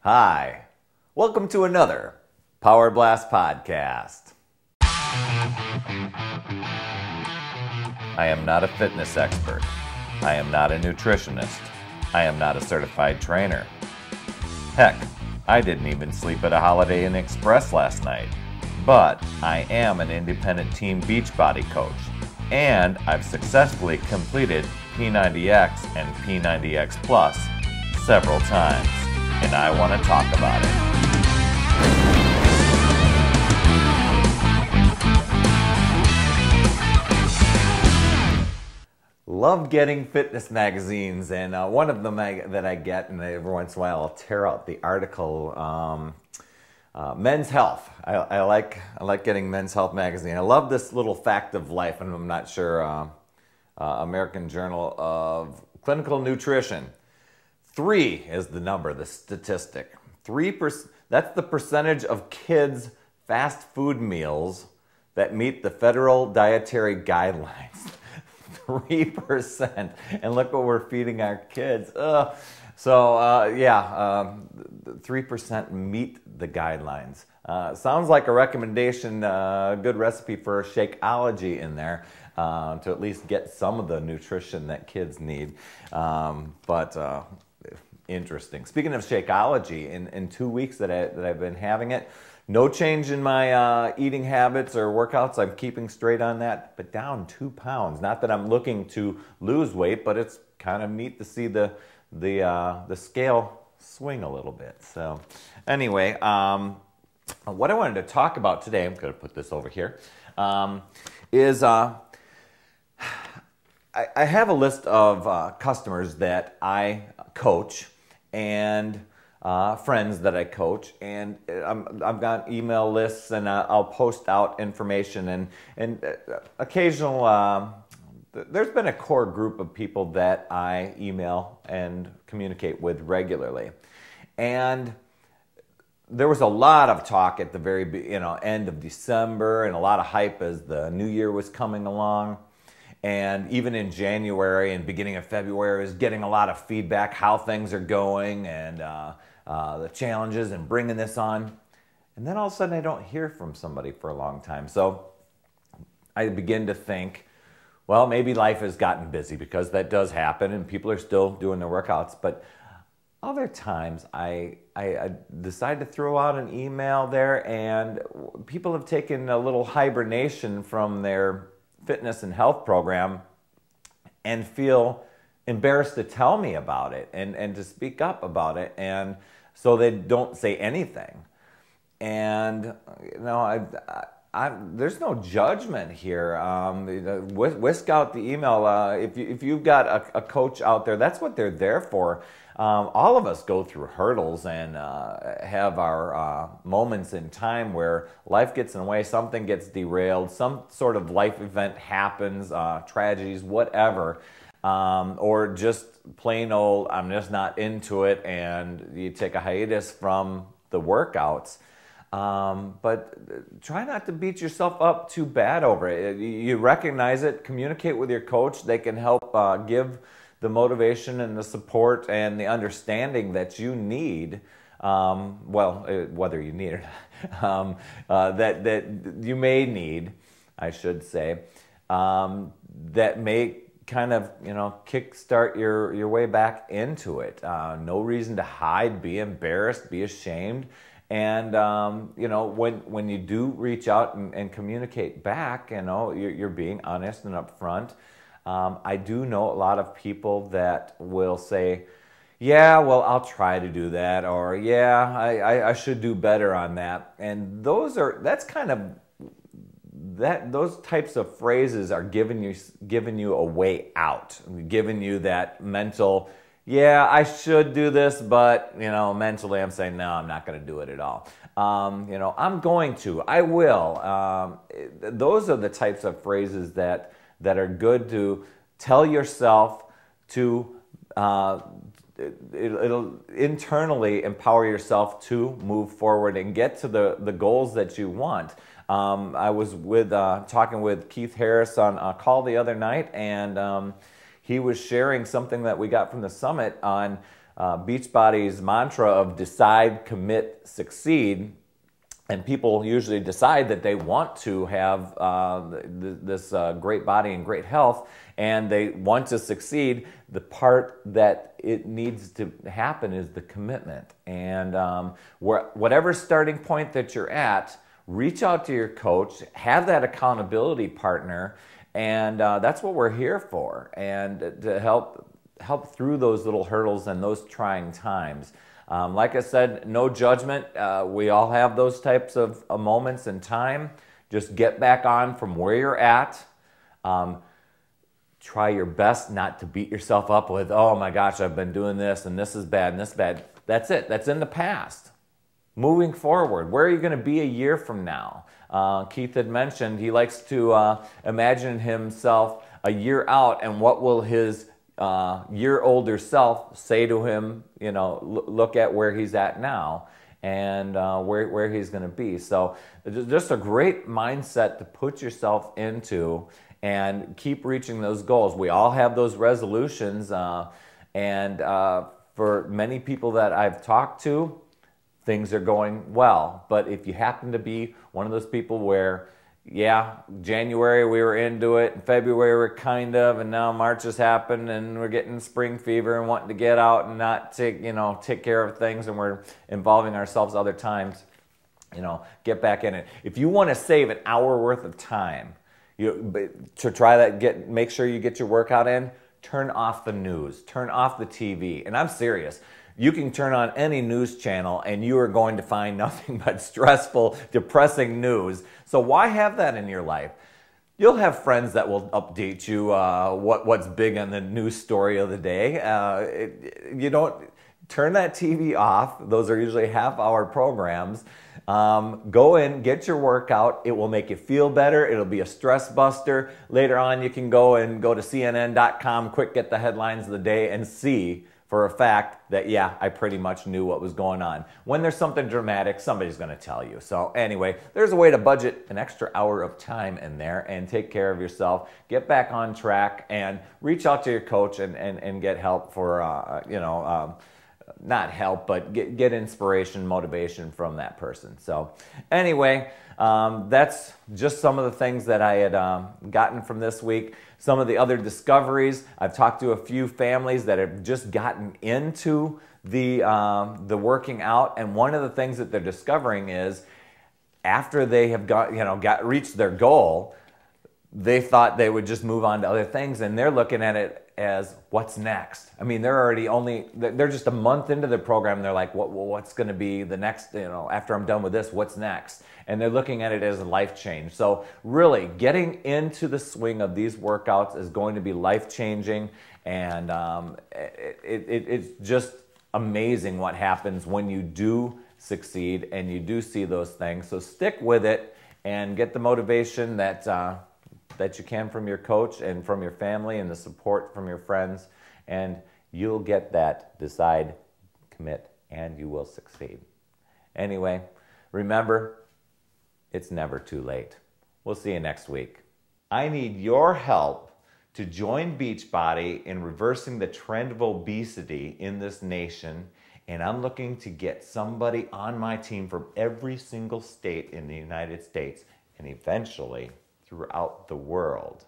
Hi, welcome to another Power Blast podcast. I am not a fitness expert. I am not a nutritionist. I am not a certified trainer. Heck, I didn't even sleep at a Holiday Inn Express last night. But I am an independent team Beachbody Coach, and I've successfully completed P90X and P90X Plus several times, and I want to talk about it. Love getting fitness magazines, and one of them that I get, and every once in a while I'll tear out the article, Men's Health. I like getting Men's Health magazine. I love this little fact of life, and I'm not sure, American Journal of Clinical Nutrition. 3 is the number, the statistic. 3%, that's the percentage of kids' fast food meals that meet the federal dietary guidelines. 3%. And look what we're feeding our kids. 3% meet the guidelines. Sounds like a recommendation, good recipe for Shakeology in there to at least get some of the nutrition that kids need. Interesting. Speaking of Shakeology, in 2 weeks that I've been having it, no change in my eating habits or workouts. I'm keeping straight on that, but down 2 pounds. Not that I'm looking to lose weight, but it's kind of neat to see the scale swing a little bit. So anyway, what I wanted to talk about today, I'm going to put this over here, is I have a list of customers that I coach and friends that I coach, and I've got email lists, and I'll post out information, and occasional. There's been a core group of people that I email and communicate with regularly, and there was a lot of talk at the very end of December, and a lot of hype as the new year was coming along. And even in January and beginning of February, is getting a lot of feedback, how things are going, and the challenges and bringing this on. And then all of a sudden I don't hear from somebody for a long time. So I begin to think, well, maybe life has gotten busy, because that does happen and people are still doing their workouts. But other times I decide to throw out an email there, and people have taken a little hibernation from their fitness and health program and feel embarrassed to tell me about it and to speak up about it, and so they don't say anything. And there's no judgment here. Whisk out the email. If you've got a coach out there, that's what they're there for. All of us go through hurdles and have our moments in time where life gets in the way, something gets derailed, some sort of life event happens, tragedies, whatever, or just plain old, I'm just not into it, and you take a hiatus from the workouts. But try not to beat yourself up too bad over it. You recognize it, communicate with your coach. They can help give the motivation and the support and the understanding that you need, whether you need it, that you may need, I should say, that may kind of kickstart your way back into it. No reason to hide, be embarrassed, be ashamed. And when you do reach out and communicate back, you're being honest and upfront. I do know a lot of people that will say, yeah, well, I'll try to do that, or yeah, I should do better on that. And those types of phrases are giving you a way out, giving you that mental, yeah, I should do this, but mentally I'm saying, no, I'm not going to do it at all. I'm going to, I will. Those are the types of phrases that are good to tell yourself to, it'll internally empower yourself to move forward and get to the goals that you want. I was talking with Keith Harris on a call the other night, and he was sharing something that we got from the summit on Beachbody's mantra of decide, commit, succeed. And people usually decide that they want to have this great body and great health, and they want to succeed. The part that it needs to happen is the commitment. And whatever starting point that you're at, reach out to your coach, have that accountability partner, and that's what we're here for, and to help through those little hurdles and those trying times. Like I said, no judgment. We all have those types of moments in time. Just get back on from where you're at. Try your best not to beat yourself up with, oh my gosh, I've been doing this and this is bad and this is bad. That's it. That's in the past. Moving forward, where are you going to be a year from now? Keith had mentioned he likes to imagine himself a year out, and what will his year older self say to him, look at where he's at now and where he's going to be. So just a great mindset to put yourself into and keep reaching those goals. We all have those resolutions, and for many people that I've talked to, things are going well. But if you happen to be one of those people where, yeah, January we were into it, and February we're kind of, and now March has happened and we're getting spring fever and wanting to get out and not take care of things, and we're involving ourselves other times, get back in it. If you want to save an hour worth of time to try that, make sure you get your workout in, turn off the news, turn off the TV. And I'm serious. You can turn on any news channel and you are going to find nothing but stressful, depressing news. So why have that in your life? You'll have friends that will update you what's big on the news story of the day. You don't turn that TV off. Those are usually half-hour programs. Go in, get your workout. It will make you feel better. It'll be a stress buster. Later on, you can go to CNN.com, quick get the headlines of the day, and see for a fact that, yeah, I pretty much knew what was going on. When there's something dramatic, somebody's going to tell you. So anyway, there's a way to budget an extra hour of time in there and take care of yourself. Get back on track and reach out to your coach and get help for, not help, but get inspiration, motivation from that person. So anyway, that's just some of the things that I had gotten from this week. Some of the other discoveries, I've talked to a few families that have just gotten into the working out, and one of the things that they're discovering is after they have reached their goal, they thought they would just move on to other things, and they're looking at it as what's next. I mean, they're just a month into the program. They're like, what's going to be the next, after I'm done with this, what's next? And they're looking at it as a life change. So really getting into the swing of these workouts is going to be life changing. And it's just amazing what happens when you do succeed and you do see those things. So stick with it and get the motivation that you can from your coach and from your family and the support from your friends, and you'll get that decide, commit, and you will succeed. Anyway, remember, it's never too late. We'll see you next week. I need your help to join Beachbody in reversing the trend of obesity in this nation, and I'm looking to get somebody on my team from every single state in the United States and eventually throughout the world.